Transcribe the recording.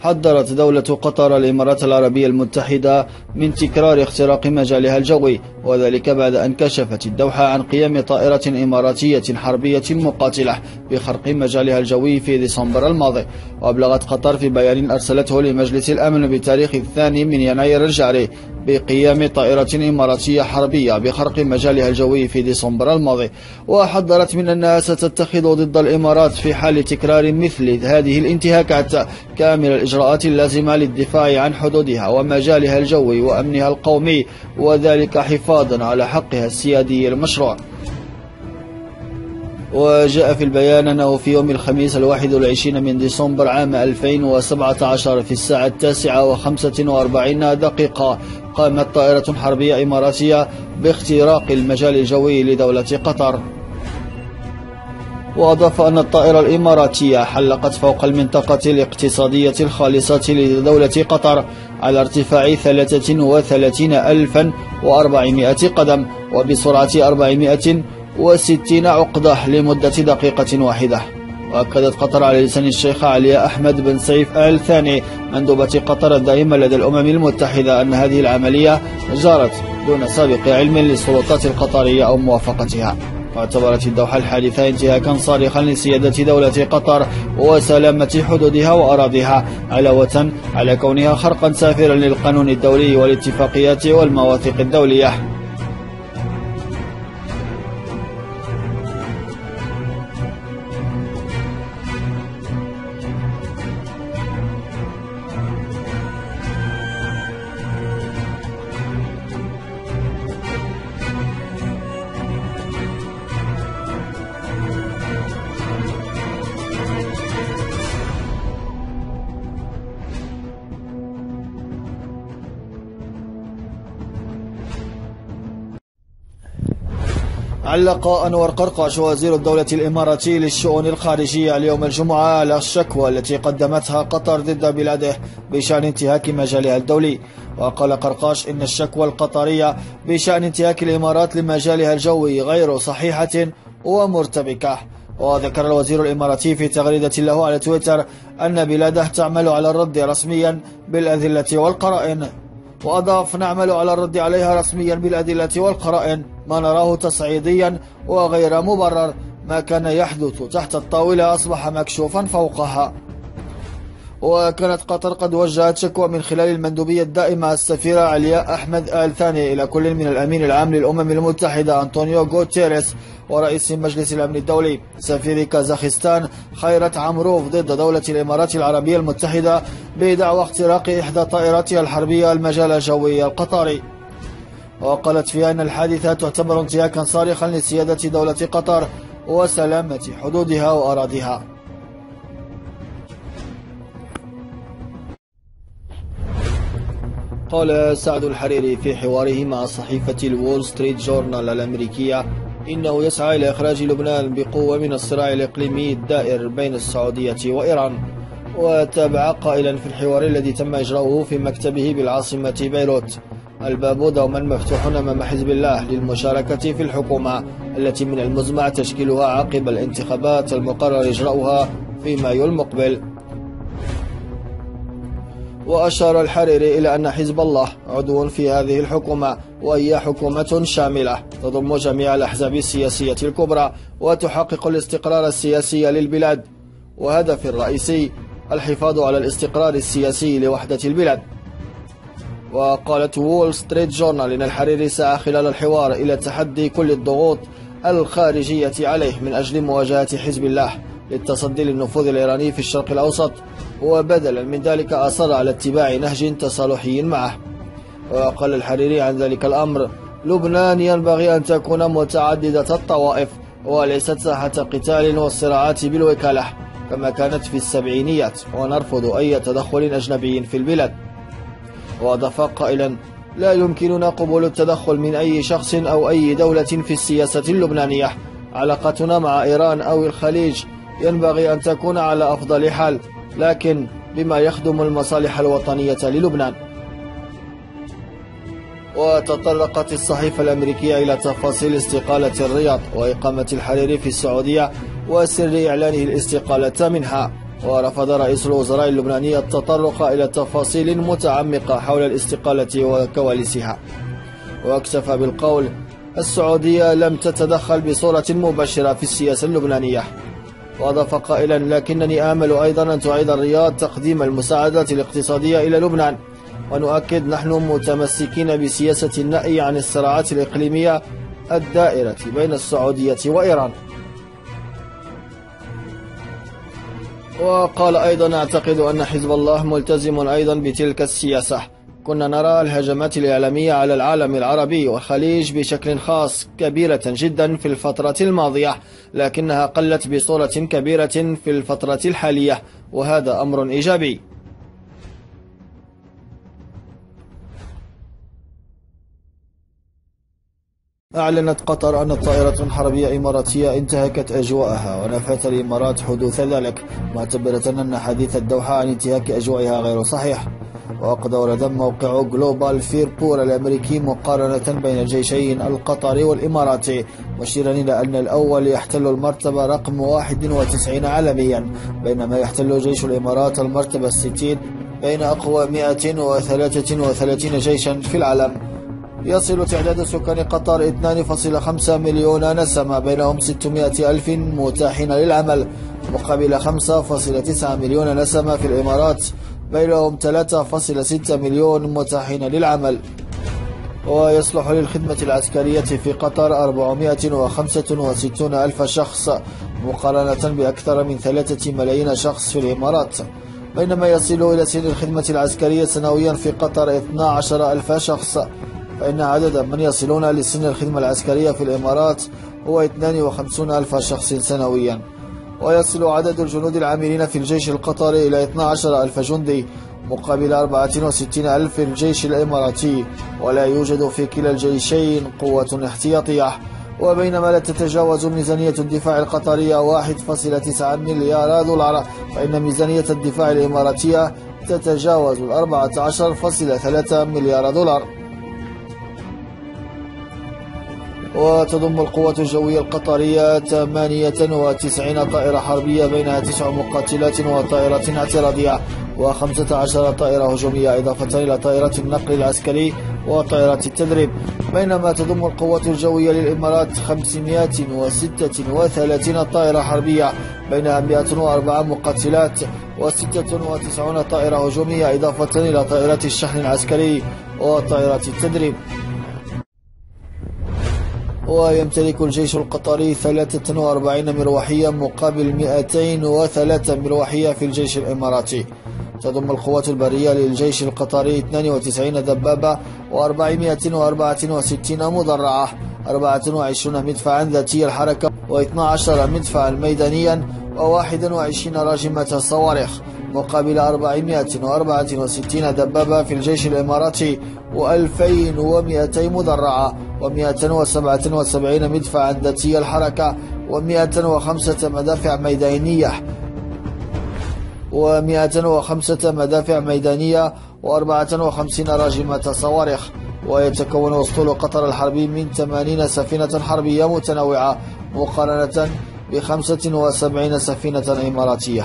حذرت دولة قطر الإمارات العربية المتحدة من تكرار اختراق مجالها الجوي، وذلك بعد أن كشفت الدوحة عن قيام طائرة إماراتية حربية مقاتلة بخرق مجالها الجوي في ديسمبر الماضي. وأبلغت قطر في بيان أرسلته لمجلس الأمن بتاريخ 2 من يناير الجاري بقيام طائرة إماراتية حربية بخرق مجالها الجوي في ديسمبر الماضي، وحذرت من أنها ستتخذ ضد الإمارات في حال تكرار مثل هذه الانتهاكات كامل الإجراءات اللازمة للدفاع عن حدودها ومجالها الجوي وأمنها القومي، وذلك حفاظا على حقها السيادي المشروع. وجاء في البيان أنه في يوم الخميس 21 من ديسمبر عام 2017 في الساعة 9:45 قامت طائرة حربية إماراتية باختراق المجال الجوي لدولة قطر. وأضاف أن الطائرة الإماراتية حلقت فوق المنطقة الاقتصادية الخالصة لدولة قطر على ارتفاع 33,400 قدم وبسرعة 460 عقدة لمدة دقيقة واحدة. وأكدت قطر على لسان الشيخة علياء أحمد بن سيف آل ثاني مندوبة قطر الدائمة لدى الأمم المتحدة أن هذه العملية جرت دون سابق علم للسلطات القطرية أو موافقتها. واعتبرت الدوحة الحادثة انتهاكا صارخا لسيادة دولة قطر وسلامة حدودها وأراضيها، علاوة على كونها خرقا سافرا للقانون الدولي والاتفاقيات والمواثيق الدولية. علق أنور قرقاش وزير الدولة الإماراتي للشؤون الخارجية اليوم الجمعة على الشكوى التي قدمتها قطر ضد بلاده بشأن انتهاك مجالها الدولي. وقال قرقاش إن الشكوى القطرية بشأن انتهاك الإمارات لمجالها الجوي غير صحيحة ومرتبكة. وذكر الوزير الإماراتي في تغريدة له على تويتر أن بلاده تعمل على الرد رسميا بالأدلة والقرائن، وأضاف: نعمل على الرد عليها رسميا بالأدلة والقرائن، ما نراه تصعيديا وغير مبرر، ما كان يحدث تحت الطاولة أصبح مكشوفا فوقها. وكانت قطر قد وجهت شكوى من خلال المندوبية الدائمة السفيرة علياء أحمد آل ثاني إلى كل من الأمين العام للأمم المتحدة أنطونيو غوتيريس ورئيس مجلس الأمن الدولي سفير كازاخستان خيرت عمروف ضد دولة الإمارات العربية المتحدة بدعوى اختراق إحدى طائراتها الحربية المجال الجوي القطري. وقالت فيها أن الحادثة تعتبر انتهاكا صارخا لسيادة دولة قطر وسلامة حدودها وأراضيها. قال سعد الحريري في حواره مع صحيفة الوول ستريت جورنال الأمريكية إنه يسعى إلى إخراج لبنان بقوة من الصراع الإقليمي الدائر بين السعودية وإيران. وتابع قائلا في الحوار الذي تم إجراؤه في مكتبه بالعاصمة بيروت: الباب دوما مفتوح أمام حزب الله للمشاركة في الحكومة التي من المزمع تشكيلها عقب الانتخابات المقرر إجراؤها في مايو المقبل. وأشار الحريري إلى أن حزب الله عضو في هذه الحكومة، وهي حكومة شاملة تضم جميع الأحزاب السياسية الكبرى وتحقق الاستقرار السياسي للبلاد، وهدف الرئيسي الحفاظ على الاستقرار السياسي لوحدة البلاد. وقالت وول ستريت جورنال إن الحريري سعى خلال الحوار إلى تحدي كل الضغوط الخارجية عليه من أجل مواجهة حزب الله للتصدي للنفوذ الإيراني في الشرق الأوسط، وبدلا من ذلك أصر على اتباع نهج تصالحي معه. وقال الحريري عن ذلك الأمر: لبنان ينبغي أن تكون متعددة الطوائف وليست ساحة قتال والصراعات بالوكالة كما كانت في السبعينيات، ونرفض أي تدخل أجنبي في البلاد. وأضاف قائلا: لا يمكننا قبول التدخل من أي شخص أو أي دولة في السياسة اللبنانية. علاقتنا مع إيران أو الخليج ينبغي أن تكون على أفضل حال، لكن بما يخدم المصالح الوطنية للبنان. وتطرقت الصحيفة الأمريكية إلى تفاصيل استقالة الرياض وإقامة الحريري في السعودية وسر إعلانه الاستقالة منها. ورفض رئيس الوزراء اللبناني التطرق إلى تفاصيل متعمقة حول الاستقالة وكواليسها، واكتفى بالقول: السعودية لم تتدخل بصورة مباشرة في السياسة اللبنانية. وأضاف قائلا: لكنني آمل أيضا أن تعيد الرياض تقديم المساعدات الاقتصادية إلى لبنان، ونؤكد نحن متمسكين بسياسة النأي عن الصراعات الإقليمية الدائرة بين السعودية وإيران. وقال أيضا: أعتقد أن حزب الله ملتزم أيضا بتلك السياسة. كنا نرى الهجمات الإعلامية على العالم العربي والخليج بشكل خاص كبيرة جدا في الفترة الماضية، لكنها قلت بصورة كبيرة في الفترة الحالية، وهذا أمر إيجابي. أعلنت قطر أن طائرة حربية إماراتية انتهكت أجواءها، ونفت الإمارات حدوث ذلك، معتبرة أن حديث الدوحة عن انتهاك أجواءها غير صحيح. وقد أورد موقع جلوبال فيربور الأمريكي مقارنة بين الجيشين القطري والإماراتي، مشيرا إلى أن الأول يحتل المرتبة رقم 91 عالميا، بينما يحتل جيش الإمارات المرتبة 60 بين أقوى 133 جيشا في العالم. يصل تعداد سكان قطر 2.5 مليون نسمة، بينهم 600 ألف متاحين للعمل، مقابل 5.9 مليون نسمة في الإمارات، بينهم 3.6 مليون متاحين للعمل. ويصلح للخدمة العسكرية في قطر 465 ألف شخص، مقارنة بأكثر من 3 ملايين شخص في الإمارات، بينما يصل إلى سن الخدمة العسكرية سنويا في قطر 12 ألف شخص، فإن عدد من يصلون لسن الخدمة العسكرية في الإمارات هو 52 ألف شخص سنويا. ويصل عدد الجنود العاملين في الجيش القطري إلى 12 ألف جندي، مقابل 64 ألف في الجيش الإماراتي، ولا يوجد في كلا الجيشين قوة احتياطية. وبينما لا تتجاوز ميزانية الدفاع القطرية 1.9 مليار دولار، فإن ميزانية الدفاع الإماراتية تتجاوز 14.3 مليار دولار. وتضم القوة الجوية القطرية 98 طائرة حربية، بينها 9 مقاتلات وطائرة اعتراضية و15 طائرة هجومية، إضافة إلى طائرة النقل العسكري وطائرة التدريب. بينما تضم القوة الجوية للإمارات 536 طائرة حربية، بينها 104 مقاتلات و96 طائرة هجومية، إضافة إلى طائرات الشحن العسكري وطائرات التدريب. ويمتلك الجيش القطري 43 مروحية مقابل 203 مروحية في الجيش الإماراتي. تضم القوات البرية للجيش القطري 92 دبابة و464 مدرعة، 24 مدفعا ذاتي الحركة و12 مدفعا ميدانيا و21 راجمة صواريخ، مقابل 464 دبابة في الجيش الإماراتي و2200 مدرعة و177 مدفعا ذاتي الحركة و105 مدافع ميدانية و54 راجمة صواريخ. ويتكون أسطول قطر الحربي من 80 سفينة حربية متنوعة، مقارنة ب75 سفينة إماراتية.